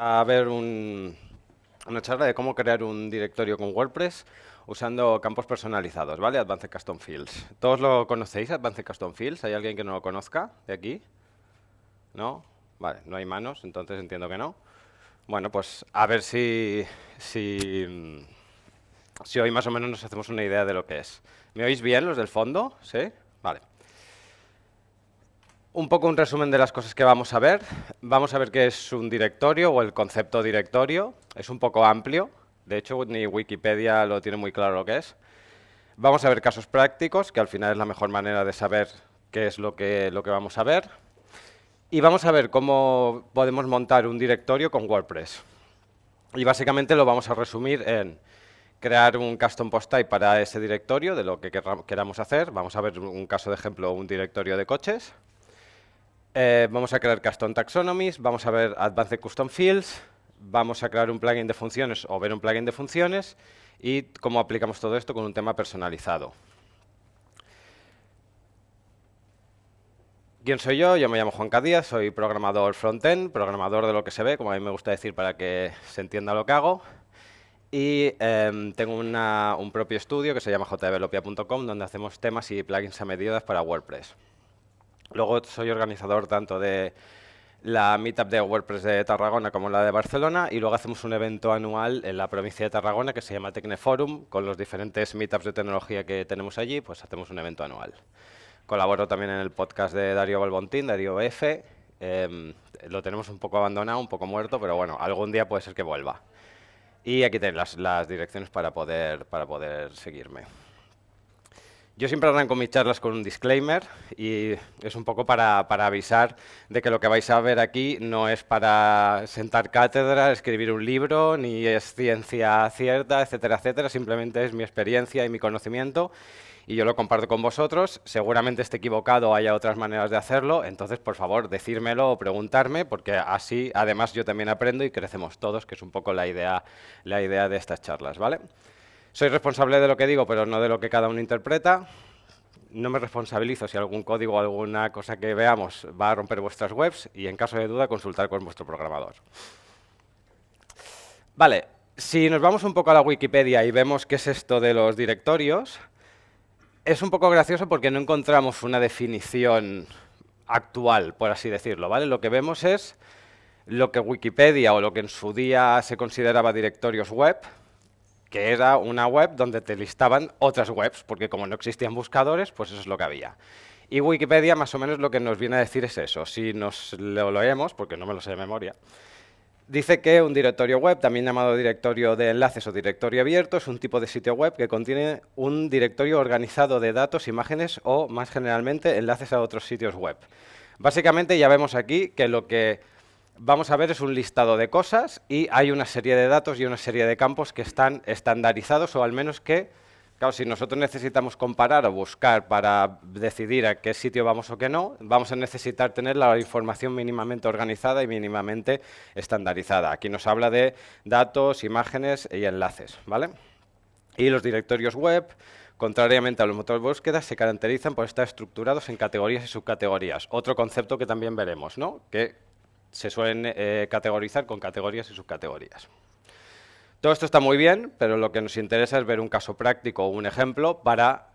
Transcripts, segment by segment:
A ver una charla de cómo crear un directorio con WordPress usando campos personalizados, ¿vale? Advanced Custom Fields. ¿Todos lo conocéis, Advanced Custom Fields? ¿Hay alguien que no lo conozca de aquí? ¿No? Vale, no hay manos, entonces entiendo que no. Bueno, pues a ver si hoy más o menos nos hacemos una idea de lo que es. ¿Me oís bien los del fondo? ¿Sí? Vale. Un poco un resumen de las cosas que vamos a ver. Vamos a ver qué es un directorio o el concepto directorio. Es un poco amplio. De hecho, ni Wikipedia lo tiene muy claro lo que es. Vamos a ver casos prácticos, que al final es la mejor manera de saber qué es lo que vamos a ver. Y vamos a ver cómo podemos montar un directorio con WordPress. Y básicamente lo vamos a resumir en crear un custom post type para ese directorio de lo que queramos hacer. Vamos a ver un caso de ejemplo, un directorio de coches. Vamos a crear Custom Taxonomies, vamos a ver Advanced Custom Fields, vamos a crear un plugin de funciones o ver un plugin de funciones y cómo aplicamos todo esto con un tema personalizado. ¿Quién soy yo? Yo me llamo Juan Díaz, soy programador frontend, programador de lo que se ve, como a mí me gusta decir para que se entienda lo que hago. Y tengo un propio estudio que se llama jdevelopia.com, donde hacemos temas y plugins a medida para WordPress. Luego soy organizador tanto de la Meetup de WordPress de Tarragona como la de Barcelona, y luego hacemos un evento anual en la provincia de Tarragona que se llama Tecneforum, con los diferentes meetups de tecnología que tenemos allí, pues hacemos un evento anual. Colaboro también en el podcast de Darío Balbontín, Darío F. Lo tenemos un poco abandonado, un poco muerto, pero bueno, algún día puede ser que vuelva. Y aquí tenéis las direcciones para poder seguirme. Yo siempre arranco mis charlas con un disclaimer y es un poco para avisar de que lo que vais a ver aquí no es para sentar cátedra, escribir un libro, ni es ciencia cierta, etcétera, etcétera. Simplemente es mi experiencia y mi conocimiento y yo lo comparto con vosotros. Seguramente esté equivocado, haya otras maneras de hacerlo, entonces por favor decírmelo o preguntarme, porque así además yo también aprendo y crecemos todos, que es un poco la idea de estas charlas, ¿vale? Soy responsable de lo que digo, pero no de lo que cada uno interpreta. No me responsabilizo si algún código o alguna cosa que veamos va a romper vuestras webs y en caso de duda consultar con vuestro programador. Vale, si nos vamos un poco a la Wikipedia y vemos qué es esto de los directorios, es un poco gracioso porque no encontramos una definición actual, por así decirlo, ¿vale? Lo que vemos es lo que Wikipedia o lo que en su día se consideraba directorios web, que era una web donde te listaban otras webs, porque como no existían buscadores, pues eso es lo que había. Y Wikipedia más o menos lo que nos viene a decir es eso. Si nos lo leemos, porque no me lo sé de memoria, dice que un directorio web, también llamado directorio de enlaces o directorio abierto, es un tipo de sitio web que contiene un directorio organizado de datos, imágenes o, más generalmente, enlaces a otros sitios web. Básicamente ya vemos aquí que lo que vamos a ver es un listado de cosas y hay una serie de datos y una serie de campos que están estandarizados o al menos que, claro, si nosotros necesitamos comparar o buscar para decidir a qué sitio vamos o qué no, vamos a necesitar tener la información mínimamente organizada y mínimamente estandarizada. Aquí nos habla de datos, imágenes y enlaces, ¿vale? Y los directorios web, contrariamente a los motores de búsqueda, se caracterizan por estar estructurados en categorías y subcategorías. Otro concepto que también veremos, ¿no? Que se suelen categorizar con categorías y subcategorías. Todo esto está muy bien, pero lo que nos interesa es ver un caso práctico o un ejemplo para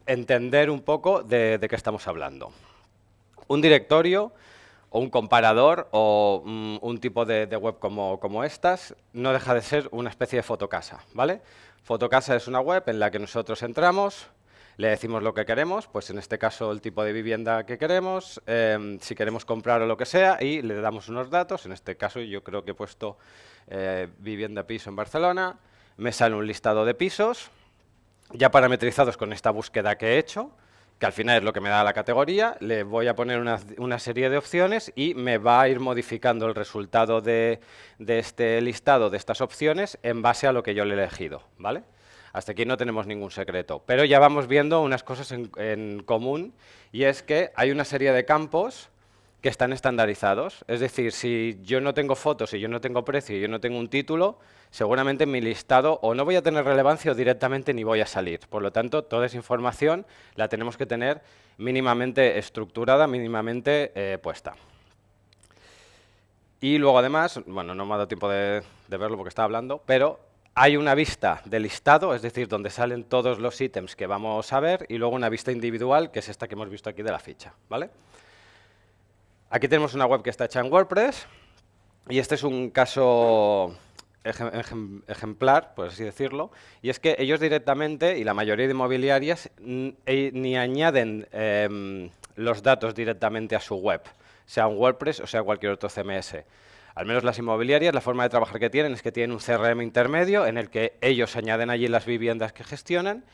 entender un poco de qué estamos hablando. Un directorio o un comparador o un tipo de web como estas no deja de ser una especie de fotocasa, ¿vale? Fotocasa es una web en la que nosotros entramos, le decimos lo que queremos, pues en este caso el tipo de vivienda que queremos, si queremos comprar o lo que sea, y le damos unos datos. En este caso yo creo que he puesto vivienda piso en Barcelona, me sale un listado de pisos, ya parametrizados con esta búsqueda que he hecho, que al final es lo que me da la categoría, le voy a poner una serie de opciones y me va a ir modificando el resultado de este listado, de estas opciones, en base a lo que yo le he elegido, ¿vale? Hasta aquí no tenemos ningún secreto, pero ya vamos viendo unas cosas en común, y es que hay una serie de campos que están estandarizados. Es decir, si yo no tengo fotos, si yo no tengo precio y yo no tengo un título, seguramente en mi listado o no voy a tener relevancia o directamente ni voy a salir. Por lo tanto, toda esa información la tenemos que tener mínimamente estructurada, mínimamente puesta. Y luego además, bueno, no me ha dado tiempo de verlo porque estaba hablando, pero hay una vista de listado, es decir, donde salen todos los ítems que vamos a ver, y luego una vista individual, que es esta que hemos visto aquí de la ficha, ¿vale? Aquí tenemos una web que está hecha en WordPress, y este es un caso ejemplar, por así decirlo, y es que ellos directamente, y la mayoría de inmobiliarias, ni añaden los datos directamente a su web, sea un WordPress o sea cualquier otro CMS. Al menos las inmobiliarias, la forma de trabajar que tienen es que tienen un CRM intermedio en el que ellos añaden allí las viviendas que gestionan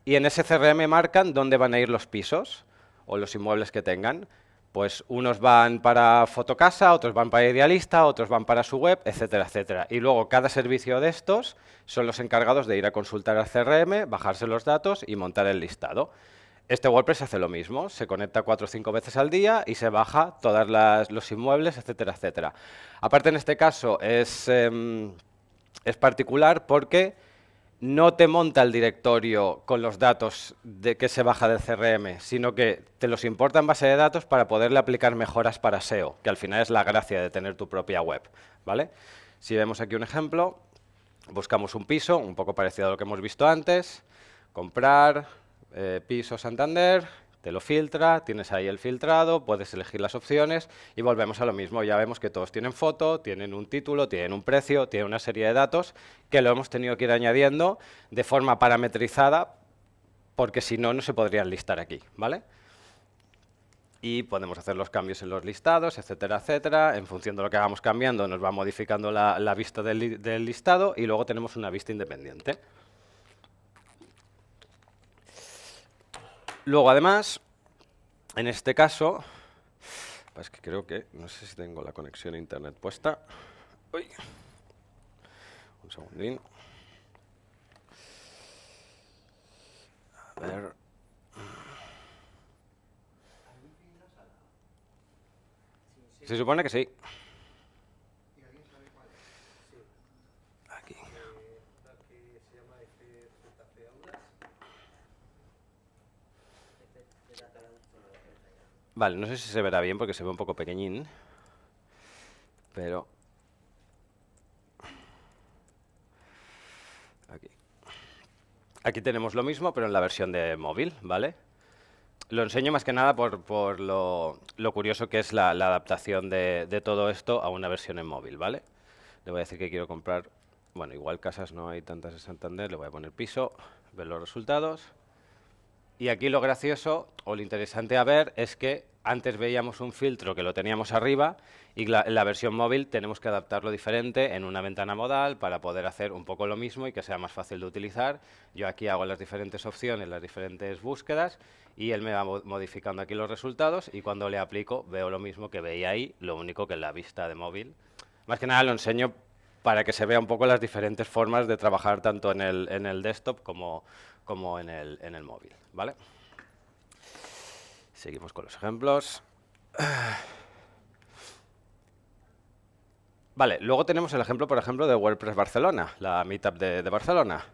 y en ese CRM marcan dónde van a ir los pisos o los inmuebles que tengan. Pues unos van para Fotocasa, otros van para Idealista, otros van para su web, etcétera, etcétera. Y luego cada servicio de estos son los encargados de ir a consultar al CRM, bajarse los datos y montar el listado. Este WordPress hace lo mismo, se conecta 4 o 5 veces al día y se baja todos los inmuebles, etcétera, etcétera. Aparte, en este caso es particular porque no te monta el directorio con los datos de que se baja del CRM, sino que te los importa en base de datos para poderle aplicar mejoras para SEO, que al final es la gracia de tener tu propia web, ¿vale? Si vemos aquí un ejemplo, buscamos un piso, un poco parecido a lo que hemos visto antes, comprar, piso Santander, te lo filtra, tienes ahí el filtrado, puedes elegir las opciones y volvemos a lo mismo. Ya vemos que todos tienen foto, tienen un título, tienen un precio, tienen una serie de datos que lo hemos tenido que ir añadiendo de forma parametrizada porque si no, no se podrían listar aquí, ¿vale? Y podemos hacer los cambios en los listados, etcétera, etcétera. En función de lo que hagamos cambiando, nos va modificando la vista del listado y luego tenemos una vista independiente. Luego, además, en este caso, es que creo que, no sé si tengo la conexión a internet puesta. Uy. Un segundín. A ver. Se supone que sí. Aquí. Vale, no sé si se verá bien porque se ve un poco pequeñín, pero aquí. Aquí tenemos lo mismo, pero en la versión de móvil, ¿vale? Lo enseño más que nada por lo curioso que es la adaptación de todo esto a una versión en móvil, ¿vale? Le voy a decir que quiero comprar, bueno, igual casas no hay tantas en Santander, le voy a poner piso, ver los resultados. Y aquí lo gracioso o lo interesante a ver es que antes veíamos un filtro que lo teníamos arriba y en la versión móvil tenemos que adaptarlo diferente en una ventana modal para poder hacer un poco lo mismo y que sea más fácil de utilizar. Yo aquí hago las diferentes opciones, las diferentes búsquedas y él me va modificando aquí los resultados y cuando le aplico veo lo mismo que veía ahí, lo único que en la vista de móvil. Más que nada lo enseño para que se vea un poco las diferentes formas de trabajar tanto en el desktop como en el móvil, ¿vale? Seguimos con los ejemplos. Vale, luego tenemos el ejemplo, por ejemplo, de WordPress Barcelona, la Meetup de Barcelona,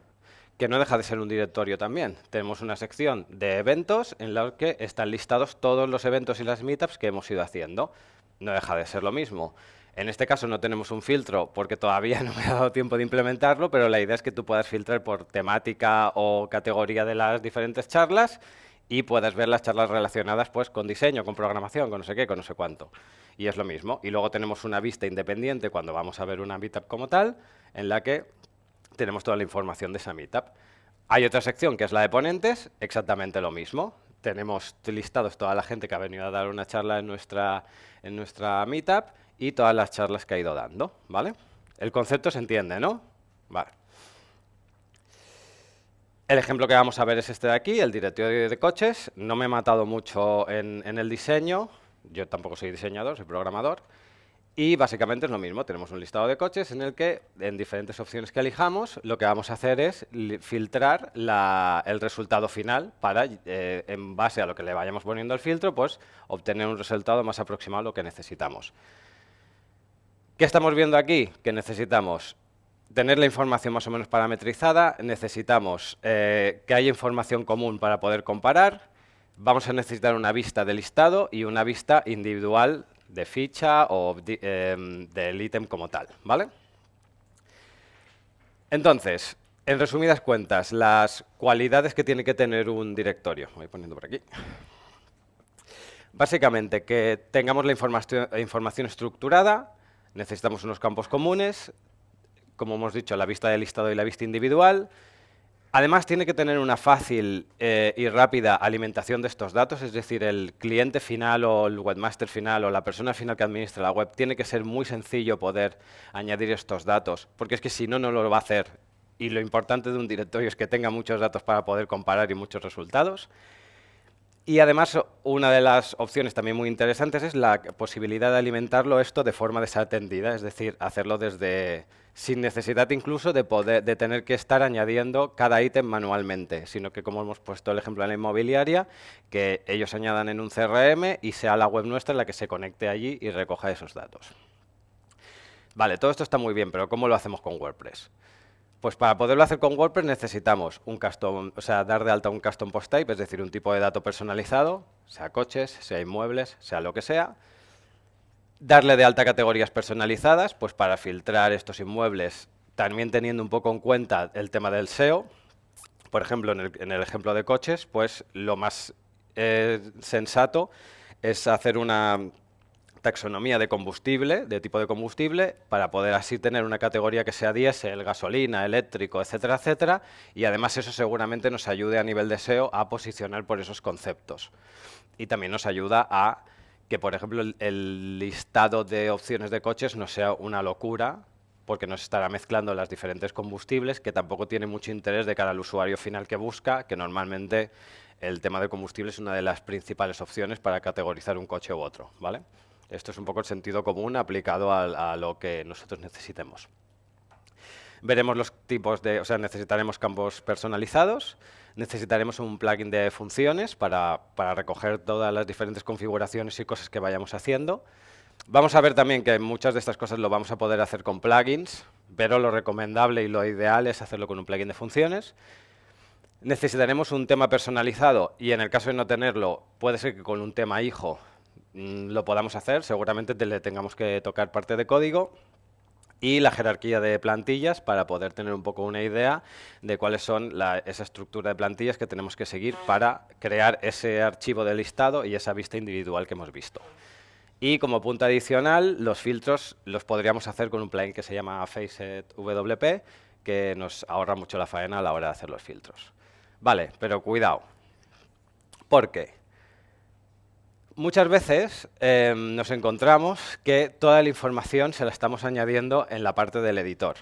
que no deja de ser un directorio también. Tenemos una sección de eventos en la que están listados todos los eventos y las meetups que hemos ido haciendo. No deja de ser lo mismo. En este caso no tenemos un filtro porque todavía no me ha dado tiempo de implementarlo, pero la idea es que tú puedas filtrar por temática o categoría de las diferentes charlas y puedas ver las charlas relacionadas pues con diseño, con programación, con no sé qué, con no sé cuánto. Y es lo mismo. Y luego tenemos una vista independiente cuando vamos a ver una meetup como tal, en la que tenemos toda la información de esa meetup. Hay otra sección que es la de ponentes, exactamente lo mismo. Tenemos listados toda la gente que ha venido a dar una charla en nuestra meetup y todas las charlas que ha ido dando, ¿vale? El concepto se entiende, ¿no? Vale. El ejemplo que vamos a ver es este de aquí, el directorio de coches. No me he matado mucho en el diseño, yo tampoco soy diseñador, soy programador. Y básicamente es lo mismo, tenemos un listado de coches en el que en diferentes opciones que elijamos lo que vamos a hacer es filtrar el resultado final para, en base a lo que le vayamos poniendo al filtro, pues obtener un resultado más aproximado a lo que necesitamos. ¿Qué estamos viendo aquí? Que necesitamos tener la información más o menos parametrizada, necesitamos que haya información común para poder comparar, vamos a necesitar una vista de listado y una vista individual de ficha o del ítem como tal, ¿vale? Entonces, en resumidas cuentas, las cualidades que tiene que tener un directorio. Voy poniendo por aquí. Básicamente, que tengamos la información estructurada, necesitamos unos campos comunes, como hemos dicho, la vista de listado y la vista individual. Además, tiene que tener una fácil y rápida alimentación de estos datos, es decir, el cliente final o el webmaster final o la persona final que administra la web tiene que ser muy sencillo poder añadir estos datos, porque es que si no, no lo va a hacer. Y lo importante de un directorio es que tenga muchos datos para poder comparar y muchos resultados. Y además, una de las opciones también muy interesantes es la posibilidad de alimentarlo esto de forma desatendida, es decir, hacerlo desde sin necesidad incluso de tener que estar añadiendo cada ítem manualmente, sino que, como hemos puesto el ejemplo en la inmobiliaria, que ellos añadan en un CRM y sea la web nuestra la que se conecte allí y recoja esos datos. Vale, todo esto está muy bien, pero ¿cómo lo hacemos con WordPress? Pues para poderlo hacer con WordPress necesitamos un custom, o sea, dar de alta un custom post type, es decir, un tipo de dato personalizado, sea coches, sea inmuebles, sea lo que sea. Darle de alta categorías personalizadas, pues para filtrar estos inmuebles, también teniendo un poco en cuenta el tema del SEO. Por ejemplo, en el ejemplo de coches, pues lo más sensato es hacer una taxonomía de combustible, de tipo de combustible, para poder así tener una categoría que sea diésel, gasolina, eléctrico, etcétera, etcétera, y además eso seguramente nos ayude a nivel de SEO a posicionar por esos conceptos. Y también nos ayuda a que, por ejemplo, el listado de opciones de coches no sea una locura, porque nos estará mezclando las diferentes combustibles, que tampoco tiene mucho interés de cara al usuario final que busca, que normalmente el tema de combustible es una de las principales opciones para categorizar un coche u otro, ¿vale? Esto es un poco el sentido común aplicado a lo que nosotros necesitemos. Veremos los tipos de, o sea, necesitaremos campos personalizados, necesitaremos un plugin de funciones para recoger todas las diferentes configuraciones y cosas que vayamos haciendo. Vamos a ver también que muchas de estas cosas lo vamos a poder hacer con plugins, pero lo recomendable y lo ideal es hacerlo con un plugin de funciones. Necesitaremos un tema personalizado y en el caso de no tenerlo, puede ser que con un tema hijo lo podamos hacer, seguramente le tengamos que tocar parte de código, y la jerarquía de plantillas para poder tener un poco una idea de cuáles son esa estructura de plantillas que tenemos que seguir para crear ese archivo de listado y esa vista individual que hemos visto. Y como punto adicional, los filtros los podríamos hacer con un plugin que se llama Faceit WP, que nos ahorra mucho la faena a la hora de hacer los filtros. Vale, pero cuidado. ¿Por qué? Muchas veces nos encontramos que toda la información se la estamos añadiendo en la parte del editor.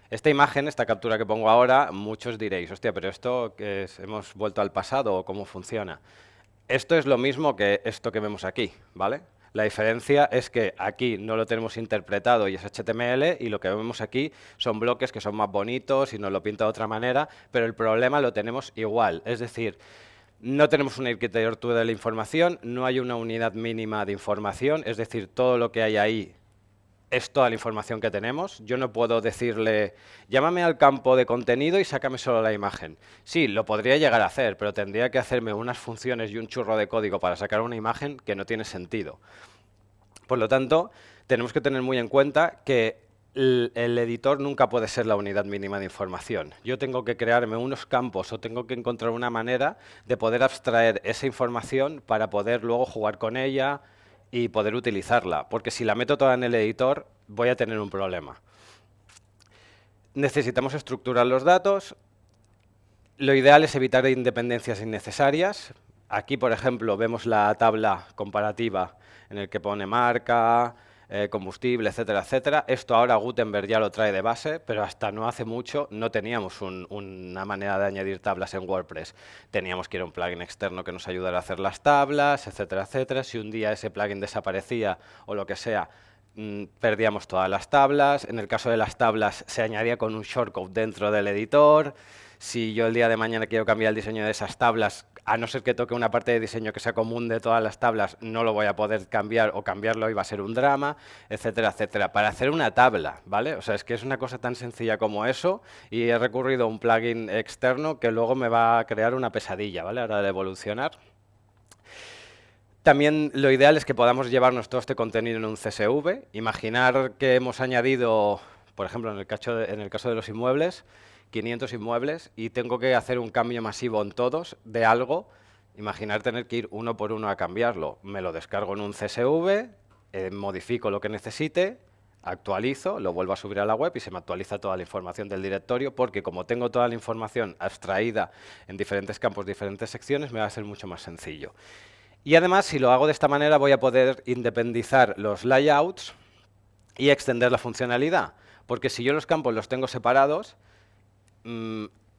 Esta imagen, esta captura que pongo ahora, muchos diréis, hostia, pero esto que hemos vuelto al pasado o cómo funciona. Esto es lo mismo que esto que vemos aquí, ¿vale? La diferencia es que aquí no lo tenemos interpretado y es HTML, y lo que vemos aquí son bloques que son más bonitos y nos lo pinta de otra manera, pero el problema lo tenemos igual, es decir, no tenemos una arquitectura de la información, no hay una unidad mínima de información, es decir, todo lo que hay ahí es toda la información que tenemos. Yo no puedo decirle, llámame al campo de contenido y sácame solo la imagen. Sí, lo podría llegar a hacer, pero tendría que hacerme unas funciones y un churro de código para sacar una imagen que no tiene sentido. Por lo tanto, tenemos que tener muy en cuenta que el editor nunca puede ser la unidad mínima de información. Yo tengo que crearme unos campos o tengo que encontrar una manera de poder abstraer esa información para poder luego jugar con ella y poder utilizarla, porque si la meto toda en el editor voy a tener un problema. Necesitamos estructurar los datos. Lo ideal es evitar independencias innecesarias. Aquí, por ejemplo, vemos la tabla comparativa en el que pone marca, combustible, etcétera, etcétera. Esto ahora Gutenberg ya lo trae de base, pero hasta no hace mucho no teníamos una manera de añadir tablas en WordPress. Teníamos que ir a un plugin externo que nos ayudara a hacer las tablas, etcétera, etcétera. Si un día ese plugin desaparecía o lo que sea, perdíamos todas las tablas. En el caso de las tablas se añadía con un shortcode dentro del editor. Si yo el día de mañana quiero cambiar el diseño de esas tablas, a no ser que toque una parte de diseño que sea común de todas las tablas, no lo voy a poder cambiar, o cambiarlo iba a ser un drama, etcétera, etcétera. Para hacer una tabla, ¿vale? O sea, es que es una cosa tan sencilla como eso, y he recurrido a un plugin externo que luego me va a crear una pesadilla, ¿vale? A la hora de evolucionar. También lo ideal es que podamos llevarnos todo este contenido en un CSV. Imaginar que hemos añadido, por ejemplo, en el caso de los inmuebles, 500 inmuebles y tengo que hacer un cambio masivo en todos de algo. Imaginar tener que ir uno por uno a cambiarlo. Me lo descargo en un CSV, modifico lo que necesite, actualizo, lo vuelvo a subir a la web y se me actualiza toda la información del directorio, porque como tengo toda la información abstraída en diferentes campos, diferentes secciones, me va a ser mucho más sencillo. Y además, si lo hago de esta manera, voy a poder independizar los layouts y extender la funcionalidad. Porque si yo los campos los tengo separados,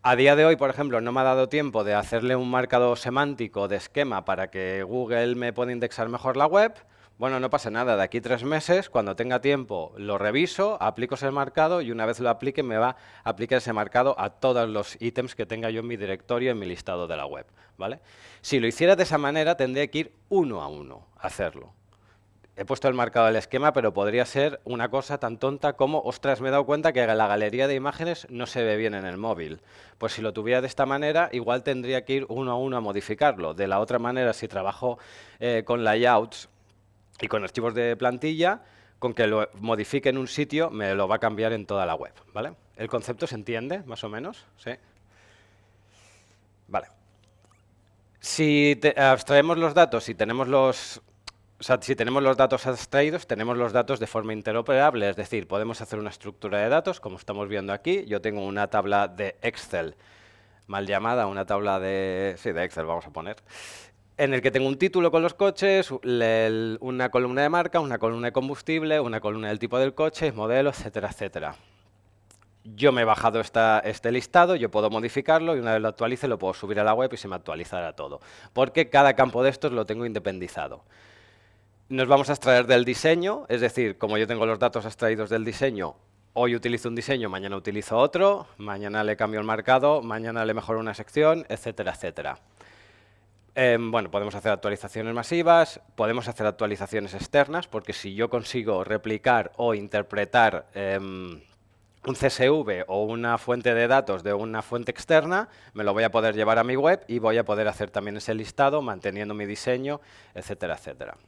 a día de hoy, por ejemplo, no me ha dado tiempo de hacerle un marcador semántico de esquema para que Google me pueda indexar mejor la web. Bueno, no pasa nada, de aquí 3 meses, cuando tenga tiempo, lo reviso, aplico ese marcado y una vez lo aplique, me va a aplicar ese marcado a todos los ítems que tenga yo en mi directorio, en mi listado de la web, ¿vale? Si lo hiciera de esa manera, tendría que ir uno a uno a hacerlo. He puesto el marcado del esquema, pero podría ser una cosa tan tonta como, ostras, me he dado cuenta que la galería de imágenes no se ve bien en el móvil. Pues si lo tuviera de esta manera, igual tendría que ir uno a uno a modificarlo. De la otra manera, si trabajo con layouts y con archivos de plantilla, con que lo modifique en un sitio, me lo va a cambiar en toda la web, ¿vale? ¿El concepto se entiende, más o menos? Sí. Vale. Si abstraemos los datos y tenemos si tenemos los datos abstraídos, tenemos los datos de forma interoperable, es decir, podemos hacer una estructura de datos, como estamos viendo aquí. Yo tengo una tabla de Excel, mal llamada, una tabla de Excel vamos a poner, en el que tengo un título con los coches, una columna de marca, una columna de combustible, una columna del tipo del coche, modelo, etcétera, etcétera. Yo me he bajado este listado, yo puedo modificarlo y una vez lo actualice lo puedo subir a la web y se me actualizará todo. Porque cada campo de estos lo tengo independizado. Nos vamos a extraer del diseño, es decir, como yo tengo los datos extraídos del diseño, hoy utilizo un diseño, mañana utilizo otro, mañana le cambio el marcado, mañana le mejoro una sección, etcétera, etcétera. Bueno, podemos hacer actualizaciones masivas, podemos hacer actualizaciones externas, porque si yo consigo replicar o interpretar un CSV o una fuente de datos de una fuente externa, me lo voy a poder llevar a mi web y voy a poder hacer también ese listado, manteniendo mi diseño, etcétera, etcétera.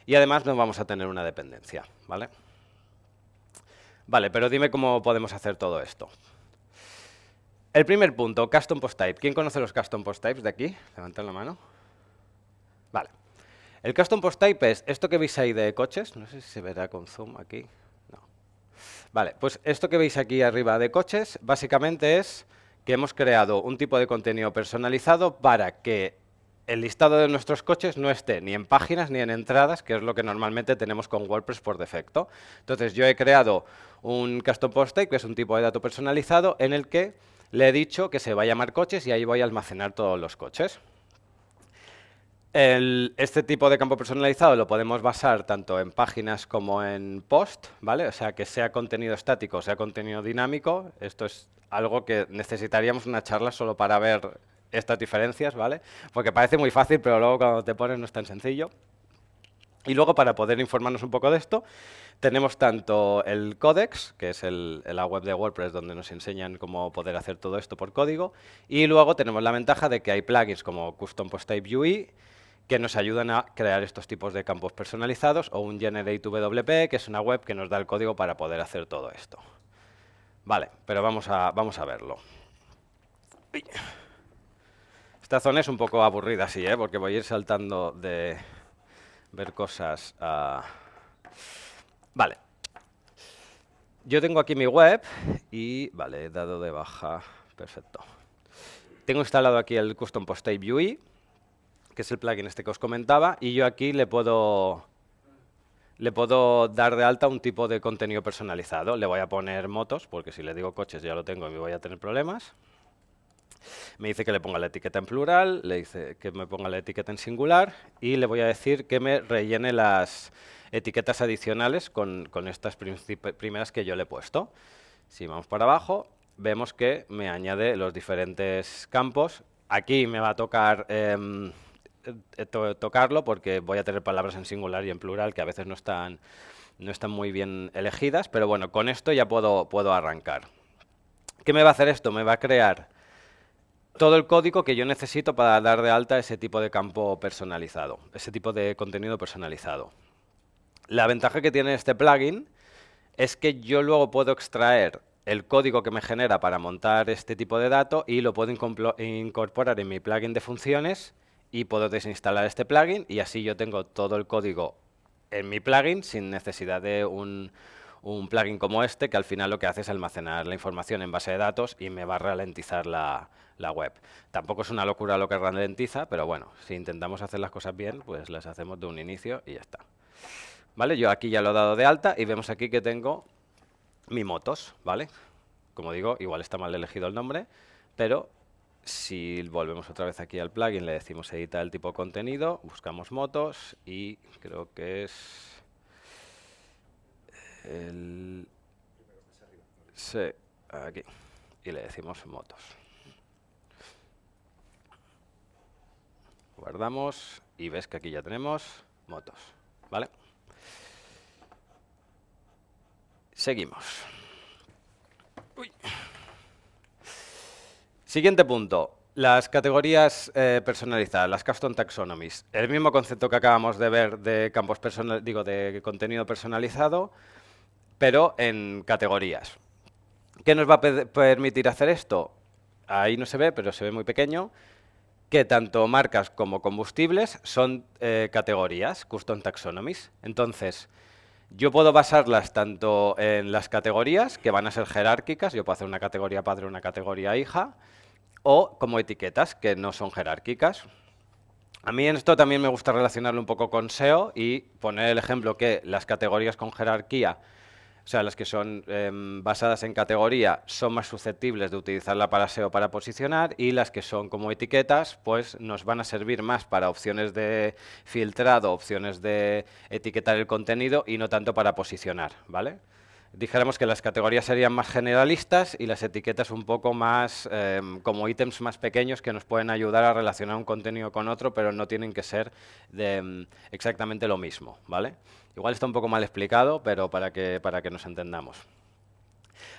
Y además no vamos a tener una dependencia, ¿vale? Vale, pero dime cómo podemos hacer todo esto. El primer punto, Custom Post Type. ¿Quién conoce los Custom Post Types de aquí? Levantad la mano. Vale. El Custom Post Type es esto que veis ahí de coches. No sé si se verá con zoom aquí. No. Vale, pues esto que veis aquí arriba de coches, básicamente es que hemos creado un tipo de contenido personalizado para que el listado de nuestros coches no esté ni en páginas ni en entradas, que es lo que normalmente tenemos con WordPress por defecto. Entonces yo he creado un Custom Post Type, que es un tipo de dato personalizado, en el que le he dicho que se va a llamar coches y ahí voy a almacenar todos los coches. Este tipo de campo personalizado lo podemos basar tanto en páginas como en post, ¿vale? O sea, que sea contenido estático, sea contenido dinámico. Esto es algo que necesitaríamos una charla solo para ver estas diferencias, ¿vale? Porque parece muy fácil, pero luego cuando te pones no es tan sencillo. Y luego, para poder informarnos un poco de esto, tenemos tanto el Codex, que es la web de WordPress donde nos enseñan cómo poder hacer todo esto por código, y luego tenemos la ventaja de que hay plugins como Custom Post Type UI, que nos ayudan a crear estos tipos de campos personalizados, o un Generate WP, que es una web que nos da el código para poder hacer todo esto. Vale, pero vamos a verlo. Esta zona es un poco aburrida, sí, porque voy a ir saltando de ver cosas. Vale. Yo tengo aquí mi web y, vale, he dado de baja. Perfecto. Tengo instalado aquí el Custom Post Type UI, que es el plugin este que os comentaba, y yo aquí le puedo dar de alta un tipo de contenido personalizado. Le voy a poner motos, porque si le digo coches ya lo tengo y me voy a tener problemas. Me dice que le ponga la etiqueta en plural, le dice que me ponga la etiqueta en singular y le voy a decir que me rellene las etiquetas adicionales con estas primeras que yo le he puesto. Si vamos para abajo, vemos que me añade los diferentes campos. Aquí me va a tocar tocarlo porque voy a tener palabras en singular y en plural que a veces no están muy bien elegidas, pero bueno, con esto ya puedo arrancar. ¿Qué me va a hacer esto? Me va a crear todo el código que yo necesito para dar de alta ese tipo de campo personalizado, ese tipo de contenido personalizado. La ventaja que tiene este plugin es que yo luego puedo extraer el código que me genera para montar este tipo de dato y lo puedo incorporar en mi plugin de funciones y puedo desinstalar este plugin y así yo tengo todo el código en mi plugin sin necesidad de un plugin como este que al final lo que hace es almacenar la información en base de datos y me va a ralentizar la web. Tampoco es una locura lo que ralentiza, pero bueno, si intentamos hacer las cosas bien, pues las hacemos de un inicio y ya está. ¿Vale? Yo aquí ya lo he dado de alta y vemos aquí que tengo mi motos, ¿vale? Como digo, igual está mal elegido el nombre, pero si volvemos otra vez aquí al plugin, le decimos editar el tipo de contenido, buscamos motos y creo que es el... Sí, aquí. Y le decimos motos. Guardamos y ves que aquí ya tenemos motos, ¿vale? Seguimos. Uy. Siguiente punto. Las categorías personalizadas, las custom taxonomies. El mismo concepto que acabamos de ver de campos de contenido personalizado, pero en categorías. ¿Qué nos va a permitir hacer esto? Ahí no se ve, pero se ve muy pequeño, que tanto marcas como combustibles son categorías, custom taxonomies. Entonces, yo puedo basarlas tanto en las categorías, que van a ser jerárquicas, yo puedo hacer una categoría padre, una categoría hija, o como etiquetas, que no son jerárquicas. A mí en esto también me gusta relacionarlo un poco con SEO y poner el ejemplo que las categorías con jerarquía, o sea, las que son basadas en categoría, son más susceptibles de utilizarla para SEO para posicionar y las que son como etiquetas, pues nos van a servir más para opciones de filtrado, opciones de etiquetar el contenido y no tanto para posicionar, ¿vale? Dijéramos que las categorías serían más generalistas y las etiquetas un poco más como ítems más pequeños que nos pueden ayudar a relacionar un contenido con otro, pero no tienen que ser de, exactamente lo mismo, ¿vale? Igual está un poco mal explicado, pero para que nos entendamos.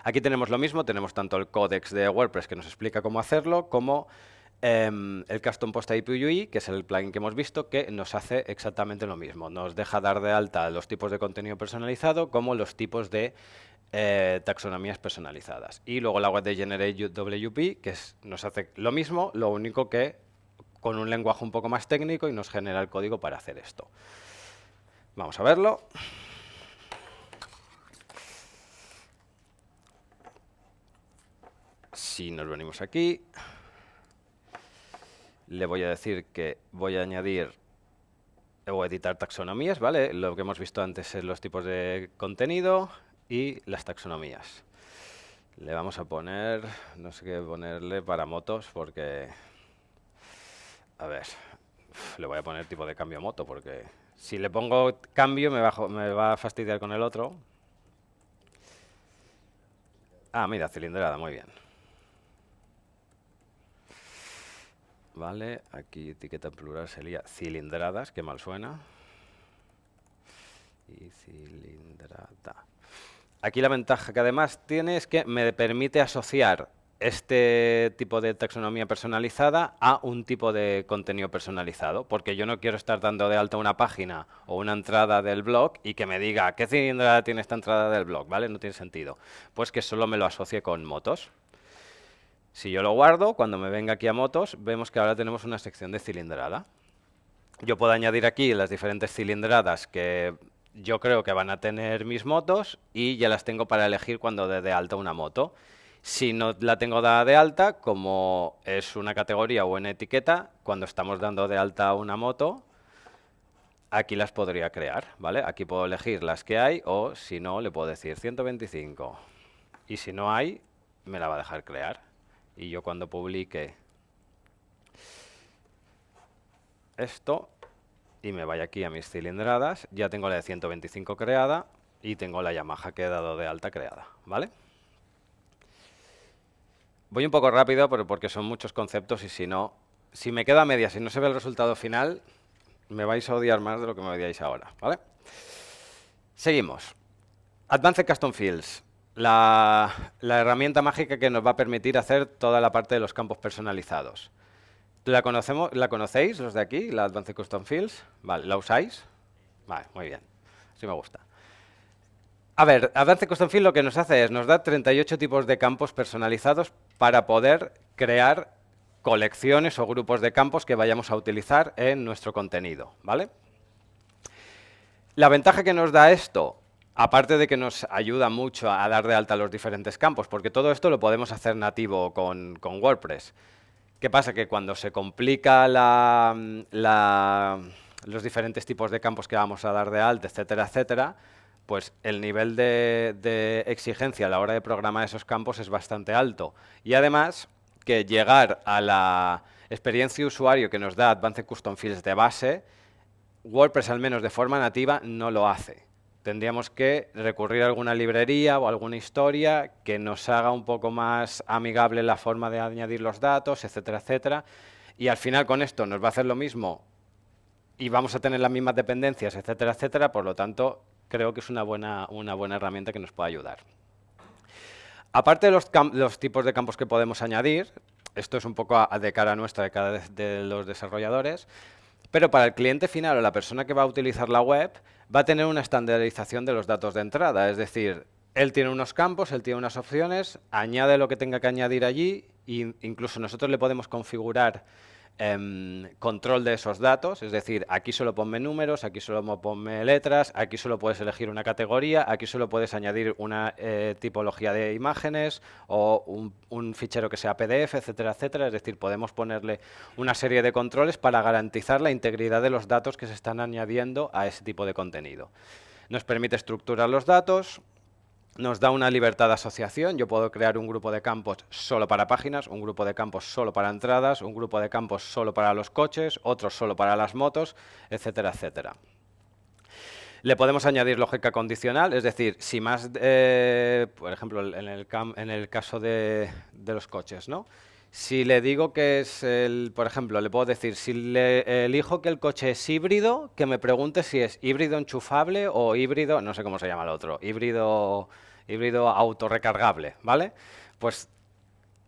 Aquí tenemos lo mismo, tenemos tanto el códex de WordPress que nos explica cómo hacerlo, como el Custom Post API, que es el plugin que hemos visto, que nos hace exactamente lo mismo. Nos deja dar de alta los tipos de contenido personalizado como los tipos de taxonomías personalizadas. Y luego la web de GenerateWP, que nos hace lo mismo, lo único que con un lenguaje un poco más técnico y nos genera el código para hacer esto. Vamos a verlo. Si nos venimos aquí, le voy a decir que voy a añadir o editar taxonomías, ¿vale? Lo que hemos visto antes es los tipos de contenido y las taxonomías. Le vamos a poner, no sé qué ponerle para motos porque, a ver, le voy a poner tipo de cambio moto porque si le pongo cambio me va a fastidiar con el otro. Ah, mira, cilindrada, muy bien. Vale, aquí etiqueta en plural sería cilindradas, que mal suena. Y cilindrada. Aquí la ventaja que además tiene es que me permite asociar este tipo de taxonomía personalizada a un tipo de contenido personalizado, porque yo no quiero estar dando de alta una página o una entrada del blog y que me diga qué cilindrada tiene esta entrada del blog, ¿vale? No tiene sentido. Pues que solo me lo asocie con motos. Si yo lo guardo, cuando me venga aquí a motos, vemos que ahora tenemos una sección de cilindrada. Yo puedo añadir aquí las diferentes cilindradas que yo creo que van a tener mis motos y ya las tengo para elegir cuando dé de alta una moto. Si no la tengo dada de alta, como es una categoría o una etiqueta, cuando estamos dando de alta una moto, aquí las podría crear, ¿vale? Aquí puedo elegir las que hay o si no, le puedo decir 125. Y si no hay, me la va a dejar crear. Y yo cuando publique esto y me vaya aquí a mis cilindradas, ya tengo la de 125 creada y tengo la Yamaha que he dado de alta creada, ¿vale? Voy un poco rápido porque son muchos conceptos y si no, si me quedo a medias y no se ve el resultado final, me vais a odiar más de lo que me odiáis ahora, ¿vale? Seguimos. Advanced Custom Fields. la herramienta mágica que nos va a permitir hacer toda la parte de los campos personalizados. ¿La conocéis, los de aquí, la Advanced Custom Fields? Vale, ¿la usáis? Vale, muy bien. Sí me gusta. A ver, Advanced Custom Field lo que nos hace es, nos da 38 tipos de campos personalizados para poder crear colecciones o grupos de campos que vayamos a utilizar en nuestro contenido, ¿vale? La ventaja que nos da esto, aparte de que nos ayuda mucho a dar de alta los diferentes campos, porque todo esto lo podemos hacer nativo con WordPress. ¿Qué pasa? Que cuando se complica los diferentes tipos de campos que vamos a dar de alta, etcétera, etcétera, pues el nivel de exigencia a la hora de programar esos campos es bastante alto. Y además, que llegar a la experiencia de usuario que nos da Advanced Custom Fields de base, WordPress, al menos de forma nativa, no lo hace. Tendríamos que recurrir a alguna librería o alguna historia que nos haga un poco más amigable la forma de añadir los datos, etcétera, etcétera. Y al final con esto nos va a hacer lo mismo y vamos a tener las mismas dependencias, etcétera, etcétera. Por lo tanto, creo que es una buena herramienta que nos puede ayudar. Aparte de los tipos de campos que podemos añadir, esto es un poco de cara nuestra, de cara de los desarrolladores, pero para el cliente final o la persona que va a utilizar la web, va a tener una estandarización de los datos de entrada. Es decir, él tiene unos campos, él tiene unas opciones, añade lo que tenga que añadir allí e incluso nosotros le podemos configurar control de esos datos. Es decir, aquí solo ponme números, aquí solo ponme letras, aquí solo puedes elegir una categoría, aquí solo puedes añadir una tipología de imágenes o un fichero que sea PDF, etcétera, etcétera. Es decir, podemos ponerle una serie de controles para garantizar la integridad de los datos que se están añadiendo a ese tipo de contenido. Nos permite estructurar los datos, nos da una libertad de asociación. Yo puedo crear un grupo de campos solo para páginas, un grupo de campos solo para entradas, un grupo de campos solo para los coches, otros solo para las motos, etcétera, etcétera. Le podemos añadir lógica condicional, es decir, si más, por ejemplo, en el caso de los coches, ¿no? Si le digo que es por ejemplo, le puedo decir, si le elijo que el coche es híbrido, que me pregunte si es híbrido enchufable o híbrido, no sé cómo se llama el otro, híbrido autorrecargable, ¿vale? Pues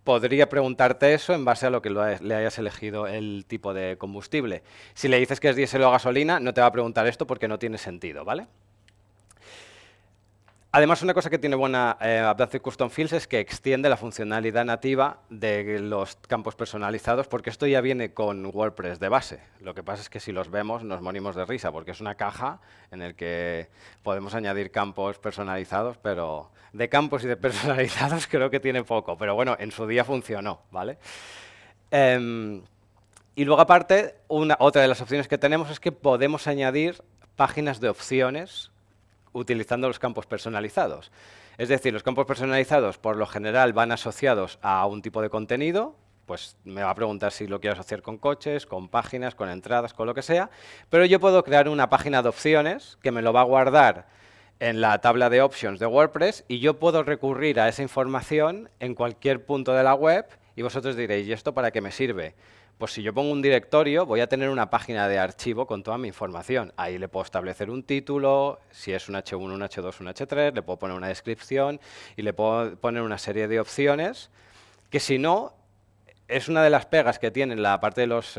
podría preguntarte eso en base a lo que le hayas elegido el tipo de combustible. Si le dices que es diésel o gasolina, no te va a preguntar esto porque no tiene sentido, ¿vale? Además, una cosa que tiene buena Advanced Custom Fields es que extiende la funcionalidad nativa de los campos personalizados, porque esto ya viene con WordPress de base. Lo que pasa es que si los vemos nos morimos de risa, porque es una caja en la que podemos añadir campos personalizados, pero de campos y de personalizados creo que tiene poco. Pero bueno, en su día funcionó, ¿vale? Y luego, aparte, otra de las opciones que tenemos es que podemos añadir páginas de opciones utilizando los campos personalizados. Es decir, los campos personalizados por lo general van asociados a un tipo de contenido, pues me va a preguntar si lo quiero asociar con coches, con páginas, con entradas, con lo que sea, pero yo puedo crear una página de opciones que me lo va a guardar en la tabla de options de WordPress y yo puedo recurrir a esa información en cualquier punto de la web y vosotros diréis, ¿y esto para qué me sirve? Pues si yo pongo un directorio, voy a tener una página de archivo con toda mi información. Ahí le puedo establecer un título, si es un H1, un H2, un H3, le puedo poner una descripción y le puedo poner una serie de opciones que, si no, es una de las pegas que tiene la parte de los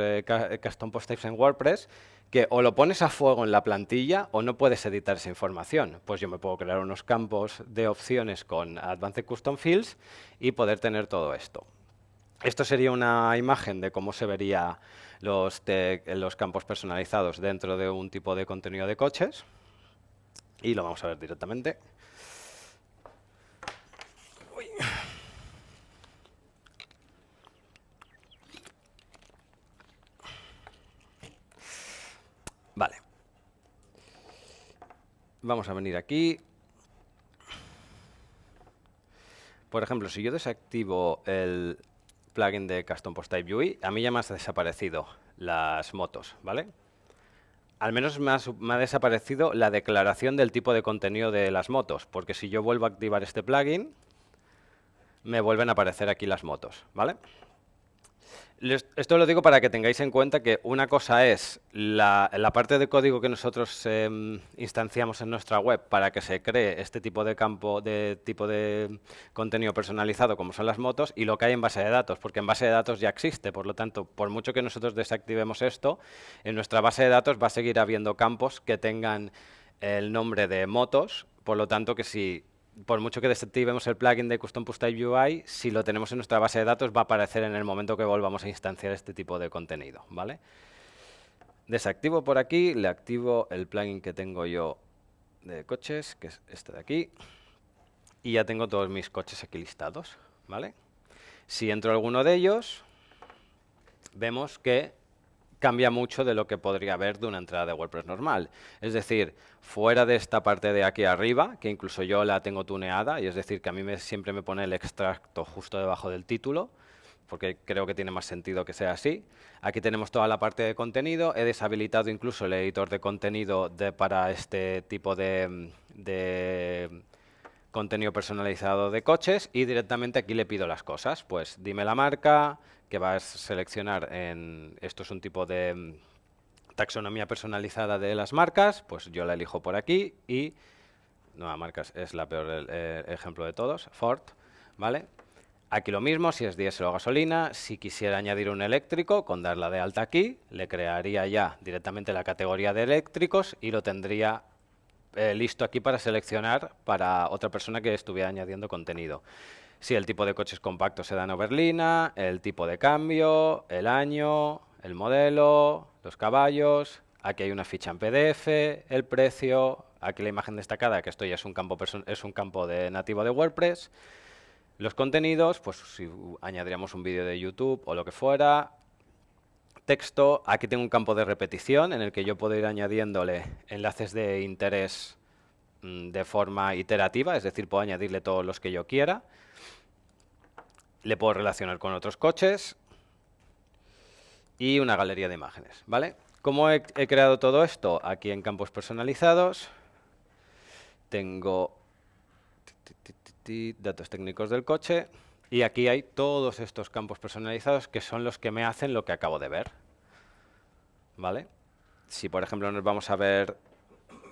custom post types en WordPress, que o lo pones a fuego en la plantilla o no puedes editar esa información. Pues yo me puedo crear unos campos de opciones con Advanced Custom Fields y poder tener todo esto. Esto sería una imagen de cómo se verían los campos personalizados dentro de un tipo de contenido de coches. Y lo vamos a ver directamente. Uy. Vale. Vamos a venir aquí. Por ejemplo, si yo desactivo el plugin de Custom Post Type UI, a mí ya me han desaparecido las motos, ¿vale? Al menos me ha desaparecido la declaración del tipo de contenido de las motos, porque si yo vuelvo a activar este plugin, me vuelven a aparecer aquí las motos, ¿vale? Esto lo digo para que tengáis en cuenta que una cosa es la parte de código que nosotros instanciamos en nuestra web para que se cree este tipo de campo, de tipo de contenido personalizado como son las motos, y lo que hay en base de datos, porque en base de datos ya existe. Por lo tanto, por mucho que nosotros desactivemos esto, en nuestra base de datos va a seguir habiendo campos que tengan el nombre de motos, por lo tanto que si por mucho que desactivemos el plugin de Custom Post Type UI, si lo tenemos en nuestra base de datos va a aparecer en el momento que volvamos a instanciar este tipo de contenido, ¿vale? Desactivo por aquí, le activo el plugin que tengo yo de coches, que es este de aquí, y ya tengo todos mis coches aquí listados, ¿vale? Si entro a alguno de ellos, vemos que cambia mucho de lo que podría haber de una entrada de WordPress normal. Es decir, fuera de esta parte de aquí arriba, que incluso yo la tengo tuneada, y es decir, que a mí siempre me pone el extracto justo debajo del título, porque creo que tiene más sentido que sea así. Aquí tenemos toda la parte de contenido. He deshabilitado incluso el editor de contenido para este tipo de contenido personalizado de coches, y directamente aquí le pido las cosas. Pues dime la marca, que vas a seleccionar esto es un tipo de taxonomía personalizada de las marcas, pues yo la elijo por aquí y nueva marcas es la peor ejemplo de todos, Ford, ¿vale? Aquí lo mismo, si es diésel o gasolina, si quisiera añadir un eléctrico, con darla de alta aquí, le crearía ya directamente la categoría de eléctricos y lo tendría listo aquí para seleccionar para otra persona que estuviera añadiendo contenido. Si el tipo de coche es compacto, sedán o berlina, el tipo de cambio, el año, el modelo, los caballos. Aquí hay una ficha en PDF, el precio, aquí la imagen destacada, que esto ya es un campo de nativo de WordPress. Los contenidos, pues si añadiríamos un vídeo de YouTube o lo que fuera. Texto, aquí tengo un campo de repetición en el que yo puedo ir añadiéndole enlaces de interés de forma iterativa, es decir, puedo añadirle todos los que yo quiera. Le puedo relacionar con otros coches y una galería de imágenes, ¿vale? ¿Cómo he creado todo esto? Aquí en campos personalizados tengo datos técnicos del coche y aquí hay todos estos campos personalizados que son los que me hacen lo que acabo de ver, ¿vale? Si por ejemplo nos vamos a ver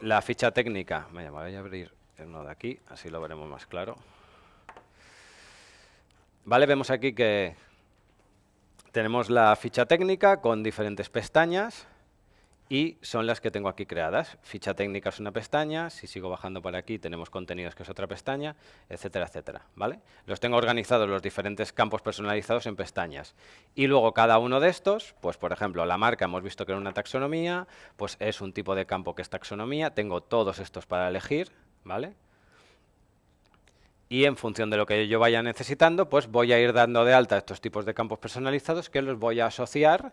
la ficha técnica, voy a abrir uno de aquí, así lo veremos más claro. Vale, vemos aquí que tenemos la ficha técnica con diferentes pestañas y son las que tengo aquí creadas. Ficha técnica es una pestaña, si sigo bajando por aquí tenemos contenidos que es otra pestaña, etcétera, etcétera, ¿vale? Los tengo organizados los diferentes campos personalizados en pestañas. Y luego cada uno de estos, pues por ejemplo, la marca hemos visto que era una taxonomía, pues es un tipo de campo que es taxonomía, tengo todos estos para elegir, ¿vale? Y en función de lo que yo vaya necesitando, pues voy a ir dando de alta estos tipos de campos personalizados que los voy a asociar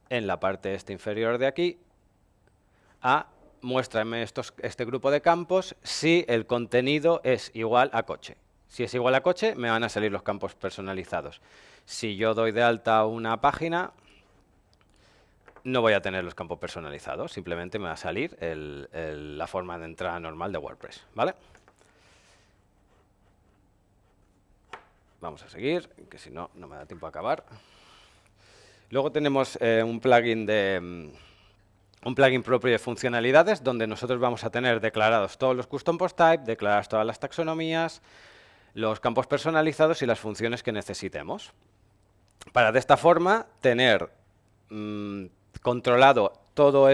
en la parte inferior de aquí a muéstrame este grupo de campos si el contenido es igual a coche. Si es igual a coche, me van a salir los campos personalizados. Si yo doy de alta una página, no voy a tener los campos personalizados, simplemente me va a salir la forma de entrada normal de WordPress, ¿vale? Vamos a seguir, que si no, no me da tiempo a acabar. Luego tenemos un plugin propio de funcionalidades donde nosotros vamos a tener declarados todos los custom post type, declaradas todas las taxonomías, los campos personalizados y las funciones que necesitemos. Para de esta forma tener controlado todo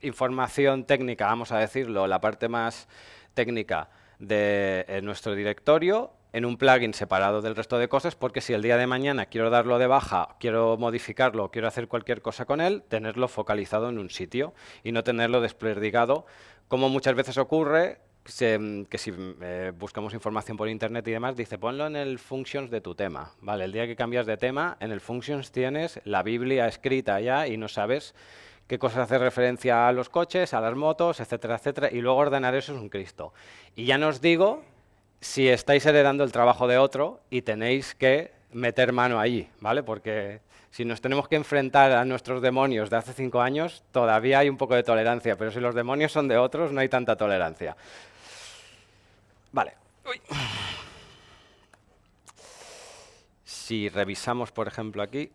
información técnica, vamos a decirlo, la parte más técnica de nuestro directorio en un plugin separado del resto de cosas, porque si el día de mañana quiero darlo de baja, quiero modificarlo, quiero hacer cualquier cosa con él, tenerlo focalizado en un sitio y no tenerlo desperdigado, como muchas veces ocurre, que si buscamos información por internet y demás, dice ponlo en el functions de tu tema. Vale, el día que cambias de tema, en el functions tienes la Biblia escrita ya y no sabes qué cosas hace referencia a los coches, a las motos, etcétera, etcétera, y luego ordenar eso es un Cristo. Y ya no os digo si estáis heredando el trabajo de otro y tenéis que meter mano allí, ¿vale? Porque si nos tenemos que enfrentar a nuestros demonios de hace 5 años, todavía hay un poco de tolerancia, pero si los demonios son de otros, no hay tanta tolerancia. Vale. Uy. si revisamos, por ejemplo, aquí,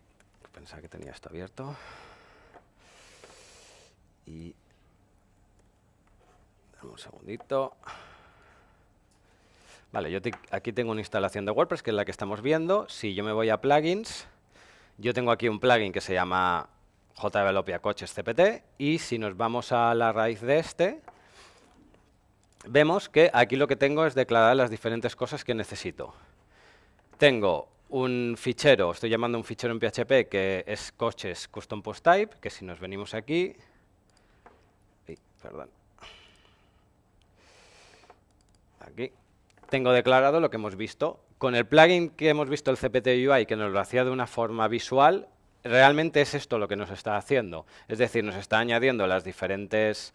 pensaba que tenía esto abierto, y dame un segundito. Vale, yo aquí tengo una instalación de WordPress, que es la que estamos viendo. Si yo me voy a plugins, yo tengo aquí un plugin que se llama JDevelopia Coches CPT, y si nos vamos a la raíz de este, vemos que aquí lo que tengo es declarar las diferentes cosas que necesito. Tengo un fichero, estoy llamando un fichero en PHP que es coches custom post type, que si nos venimos aquí, perdón, aquí, tengo declarado lo que hemos visto. Con el plugin que hemos visto, el CPT UI, que nos lo hacía de una forma visual, realmente es esto lo que nos está haciendo. Es decir, nos está añadiendo las diferentes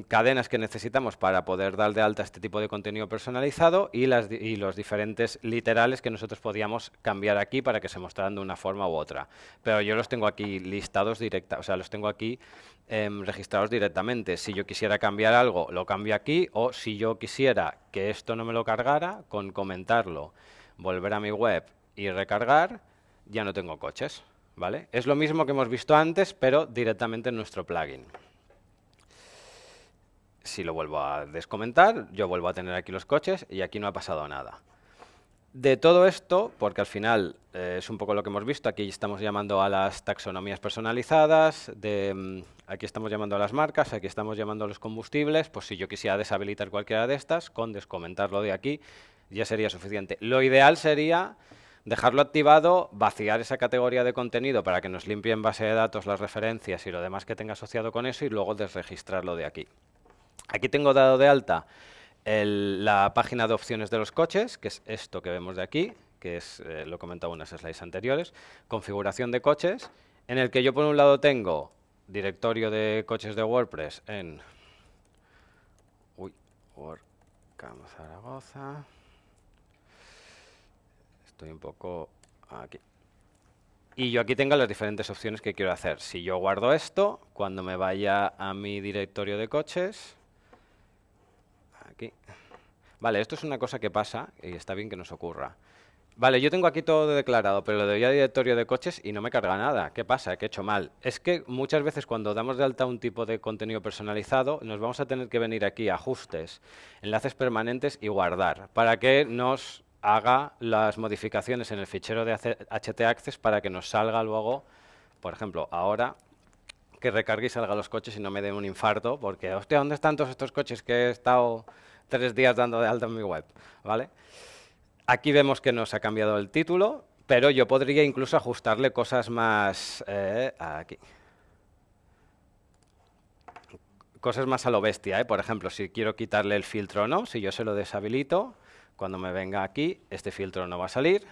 cadenas que necesitamos para poder dar de alta este tipo de contenido personalizado y los diferentes literales que nosotros podíamos cambiar aquí para que se mostraran de una forma u otra. Pero yo los tengo aquí listados o sea, los tengo aquí registrados directamente. Si yo quisiera cambiar algo, lo cambio aquí, o si yo quisiera que esto no me lo cargara, con comentarlo, volver a mi web y recargar, ya no tengo coches, ¿vale? Es lo mismo que hemos visto antes, pero directamente en nuestro plugin. Si lo vuelvo a descomentar, yo vuelvo a tener aquí los coches y aquí no ha pasado nada. De todo esto, porque al final es un poco lo que hemos visto, aquí estamos llamando a las taxonomías personalizadas, aquí estamos llamando a las marcas, aquí estamos llamando a los combustibles, pues si yo quisiera deshabilitar cualquiera de estas, con descomentarlo de aquí, ya sería suficiente. Lo ideal sería dejarlo activado, vaciar esa categoría de contenido para que nos limpie en base de datos las referencias y lo demás que tenga asociado con eso, y luego desregistrarlo de aquí. Aquí tengo dado de alta la página de opciones de los coches, que es esto que vemos de aquí, que es, lo he comentado en unas slides anteriores, configuración de coches, en el que yo por un lado tengo directorio de coches de WordPress en WordCamp Zaragoza. Estoy un poco aquí. Y yo aquí tengo las diferentes opciones que quiero hacer. Si yo guardo esto, cuando me vaya a mi directorio de coches, aquí. Vale, esto es una cosa que pasa y está bien que nos ocurra. Vale, yo tengo aquí todo declarado, pero le doy a directorio de coches y no me carga nada. ¿Qué pasa? ¿Qué he hecho mal? Es que muchas veces cuando damos de alta un tipo de contenido personalizado, nos vamos a tener que venir aquí a ajustes, enlaces permanentes y guardar, para que nos haga las modificaciones en el fichero de htaccess para que nos salga luego, por ejemplo, ahora que recargue y salga los coches y no me dé un infarto, porque, hostia, ¿dónde están todos estos coches que he estado 3 días dando de alta en mi web? ¿Vale? Aquí vemos que nos ha cambiado el título, pero yo podría incluso ajustarle cosas más aquí. Cosas más a lo bestia, Por ejemplo, si quiero quitarle el filtro o no, si yo se lo deshabilito, cuando me venga aquí, este filtro no va a salir.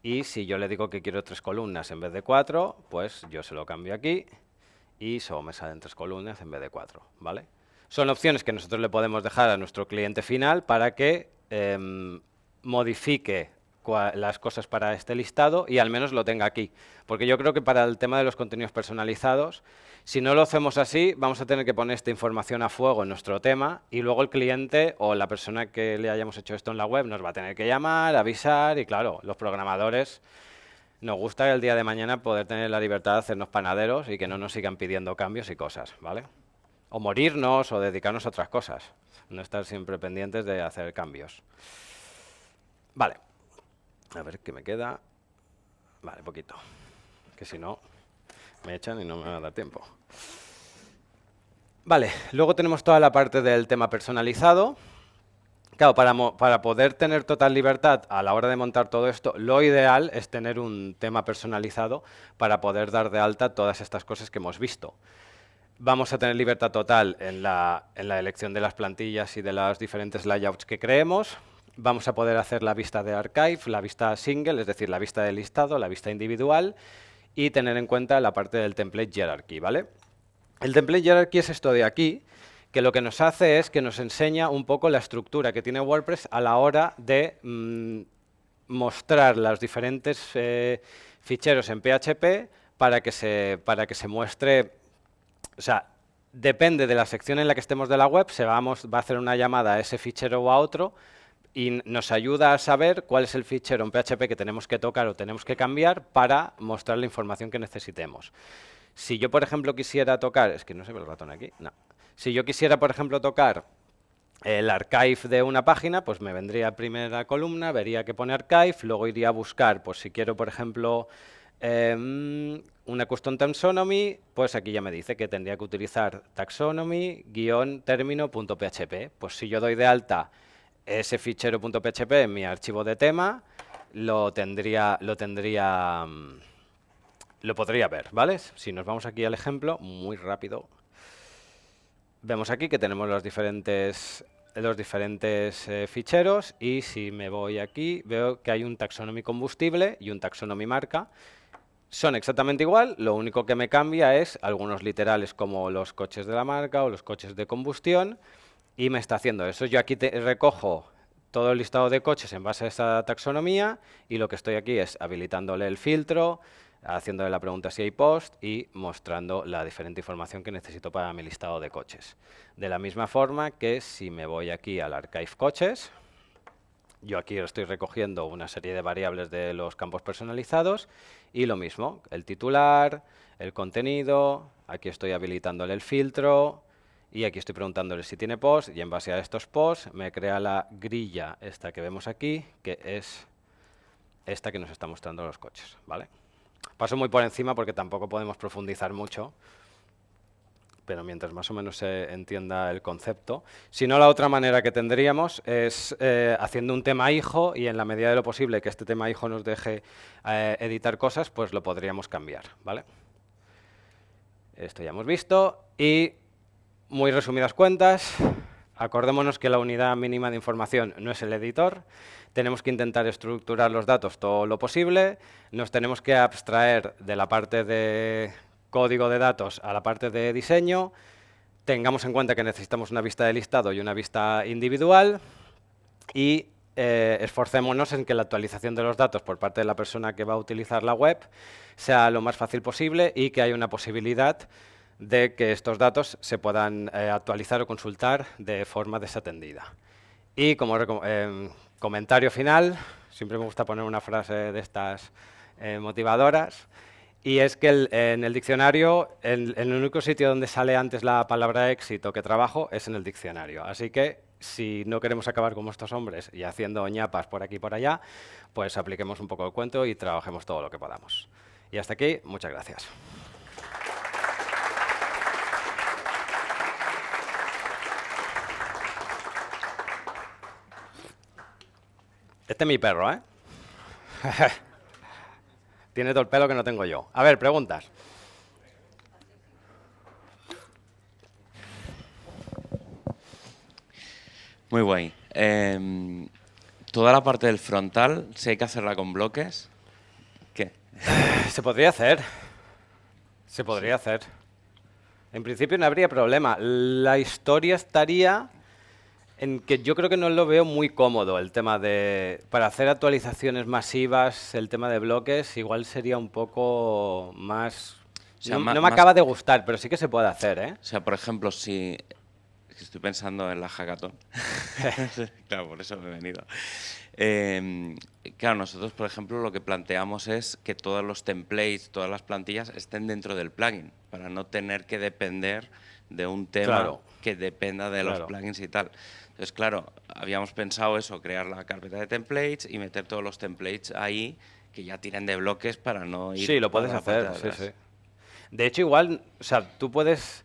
Y si yo le digo que quiero 3 columnas en vez de 4, pues yo se lo cambio aquí y solo me salen 3 columnas en vez de 4, ¿vale? Son opciones que nosotros le podemos dejar a nuestro cliente final para que modifique las cosas para este listado y al menos lo tenga aquí. Porque yo creo que para el tema de los contenidos personalizados, si no lo hacemos así, vamos a tener que poner esta información a fuego en nuestro tema y luego el cliente o la persona que le hayamos hecho esto en la web nos va a tener que llamar, avisar y claro, los programadores nos gusta el día de mañana poder tener la libertad de hacernos panaderos y que no nos sigan pidiendo cambios y cosas, ¿vale? O morirnos o dedicarnos a otras cosas. No estar siempre pendientes de hacer cambios. Vale. A ver qué me queda. Vale, poquito. Que si no, me echan y no me va a dar tiempo. Vale, luego tenemos toda la parte del tema personalizado. Claro, para poder tener total libertad a la hora de montar todo esto, lo ideal es tener un tema personalizado para poder dar de alta todas estas cosas que hemos visto. Vamos a tener libertad total en la elección de las plantillas y de los diferentes layouts que creemos. Vamos a poder hacer la vista de archive, la vista single, es decir, la vista de listado, la vista individual, y tener en cuenta la parte del template hierarchy, ¿vale? El template hierarchy es esto de aquí, que lo que nos hace es que nos enseña un poco la estructura que tiene WordPress a la hora de mostrar los diferentes ficheros en PHP para que se muestre. O sea, depende de la sección en la que estemos de la web, va a hacer una llamada a ese fichero o a otro y nos ayuda a saber cuál es el fichero en PHP que tenemos que tocar o tenemos que cambiar para mostrar la información que necesitemos. Si yo, por ejemplo, quisiera tocar, es que no se ve el ratón aquí, no. Si yo quisiera, por ejemplo, tocar el archive de una página, pues me vendría a primera columna, vería que pone archive, luego iría a buscar, pues si quiero, por ejemplo, una custom taxonomy, pues aquí ya me dice que tendría que utilizar taxonomy-término.php. Pues si yo doy de alta ese fichero .php en mi archivo de tema, lo podría ver, ¿vale? Si nos vamos aquí al ejemplo, muy rápido, vemos aquí que tenemos los diferentes ficheros y si me voy aquí veo que hay un taxonomy combustible y un taxonomy marca. Son exactamente igual, lo único que me cambia es algunos literales como los coches de la marca o los coches de combustión y me está haciendo eso. Yo aquí recojo todo el listado de coches en base a esa taxonomía y lo que estoy aquí es habilitándole el filtro, haciéndole la pregunta si hay post y mostrando la diferente información que necesito para mi listado de coches. De la misma forma que si me voy aquí al archive coches, yo aquí estoy recogiendo una serie de variables de los campos personalizados y lo mismo, el titular, el contenido, aquí estoy habilitándole el filtro y aquí estoy preguntándole si tiene post y en base a estos posts me crea la grilla esta que vemos aquí, que es esta que nos está mostrando los coches, ¿vale? Paso muy por encima porque tampoco podemos profundizar mucho, pero mientras más o menos se entienda el concepto. Si no, la otra manera que tendríamos es haciendo un tema hijo y en la medida de lo posible que este tema hijo nos deje editar cosas, pues lo podríamos cambiar, ¿vale? Esto ya hemos visto y, muy resumidas cuentas, acordémonos que la unidad mínima de información no es el editor, tenemos que intentar estructurar los datos todo lo posible, nos tenemos que abstraer de la parte de código de datos a la parte de diseño, tengamos en cuenta que necesitamos una vista de listado y una vista individual y esforcémonos en que la actualización de los datos por parte de la persona que va a utilizar la web sea lo más fácil posible y que haya una posibilidad de que estos datos se puedan actualizar o consultar de forma desatendida. Y como comentario final, siempre me gusta poner una frase de estas motivadoras, y es que en el diccionario, el único sitio donde sale antes la palabra éxito que trabajo es en el diccionario. Así que, si no queremos acabar como estos hombres y haciendo ñapas por aquí y por allá, pues apliquemos un poco el cuento y trabajemos todo lo que podamos. Y hasta aquí, muchas gracias. Este es mi perro, ¿eh? Tiene todo el pelo que no tengo yo. A ver, preguntas. Muy guay. Toda la parte del frontal, si hay que hacerla con bloques, ¿qué? Se podría hacer. Se podría hacer. En principio no habría problema. La historia estaría en que yo creo que no lo veo muy cómodo el tema de... Para hacer actualizaciones masivas, el tema de bloques igual sería un poco más... O sea, no me acaba de gustar, pero sí que se puede hacer, ¿eh? O sea, por ejemplo, si... Estoy pensando en la hackathon. Claro, por eso me he venido. Claro, nosotros, por ejemplo, lo que planteamos es que todos los templates, todas las plantillas estén dentro del plugin, para no tener que depender de un tema que dependa de los plugins y tal. Entonces, claro, habíamos pensado eso, crear la carpeta de templates y meter todos los templates ahí que ya tienen de bloques para no ir... Sí, lo puedes hacer, sí, sí. De hecho, igual, o sea, tú puedes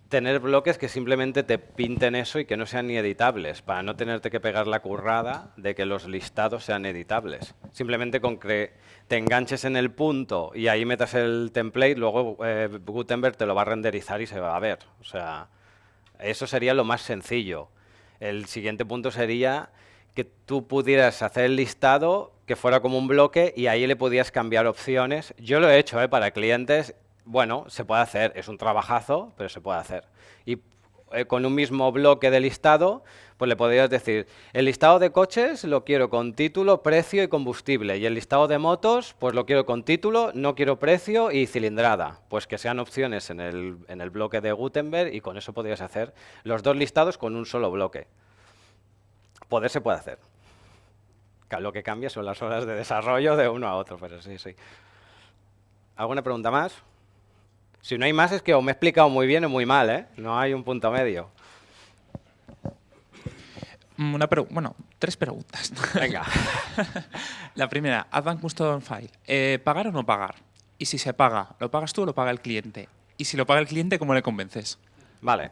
tener bloques que simplemente te pinten eso y que no sean ni editables, para no tenerte que pegar la currada de que los listados sean editables. Simplemente con que te enganches en el punto y ahí metas el template, luego Gutenberg te lo va a renderizar y se va a ver. O sea, eso sería lo más sencillo. El siguiente punto sería que tú pudieras hacer el listado que fuera como un bloque y ahí le podías cambiar opciones. Yo lo he hecho para clientes. Bueno, se puede hacer, es un trabajazo, pero se puede hacer. Y con un mismo bloque de listado, pues le podrías decir, el listado de coches lo quiero con título, precio y combustible. Y el listado de motos, pues lo quiero con título, no quiero precio y cilindrada. Pues que sean opciones en el bloque de Gutenberg y con eso podrías hacer los dos listados con un solo bloque. Poder se puede hacer. Lo que cambia son las horas de desarrollo de uno a otro, pero sí, sí. ¿Alguna pregunta más? Si no hay más es que o me he explicado muy bien o muy mal, ¿eh? No hay un punto medio. Bueno, 3 preguntas. Venga. La primera, Advanced Custom File. ¿Pagar o no pagar? Y si se paga, ¿lo pagas tú o lo paga el cliente? Y si lo paga el cliente, ¿cómo le convences? Vale.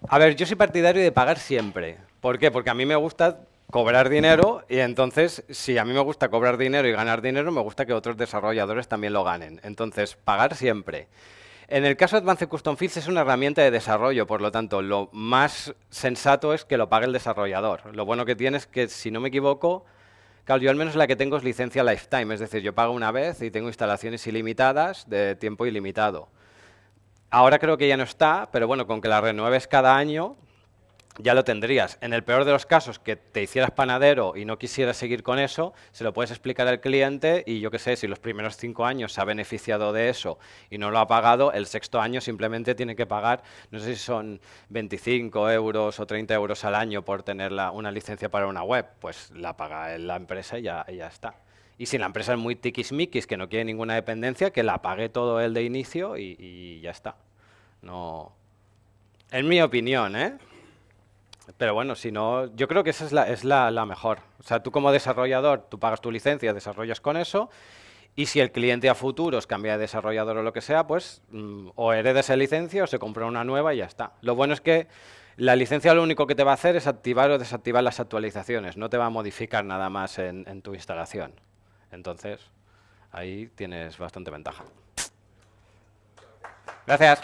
A ver, yo soy partidario de pagar siempre. ¿Por qué? Porque a mí me gusta cobrar dinero y entonces, si a mí me gusta cobrar dinero y ganar dinero, me gusta que otros desarrolladores también lo ganen. Entonces, pagar siempre. En el caso de Advanced Custom Fields es una herramienta de desarrollo, por lo tanto, lo más sensato es que lo pague el desarrollador. Lo bueno que tiene es que, si no me equivoco, claro, yo al menos la que tengo es licencia lifetime, es decir, yo pago una vez y tengo instalaciones ilimitadas de tiempo ilimitado. Ahora creo que ya no está, pero bueno, con que la renueves cada año, ya lo tendrías. En el peor de los casos, que te hicieras panadero y no quisieras seguir con eso, se lo puedes explicar al cliente y yo qué sé, si los primeros 5 años se ha beneficiado de eso y no lo ha pagado, el 6.º año simplemente tiene que pagar, no sé si son 25 euros o 30 euros al año por tener una licencia para una web, pues la paga la empresa y ya está. Y si la empresa es muy tiquismiquis, que no quiere ninguna dependencia, que la pague todo él de inicio y ya está. No. En mi opinión, ¿eh? Pero bueno, si no, yo creo que esa es la mejor. O sea, tú como desarrollador, tú pagas tu licencia, desarrollas con eso, y si el cliente a futuros cambia de desarrollador o lo que sea, pues o hereda esa licencia o se compra una nueva y ya está. Lo bueno es que la licencia lo único que te va a hacer es activar o desactivar las actualizaciones, no te va a modificar nada más en tu instalación. Entonces, ahí tienes bastante ventaja. Gracias.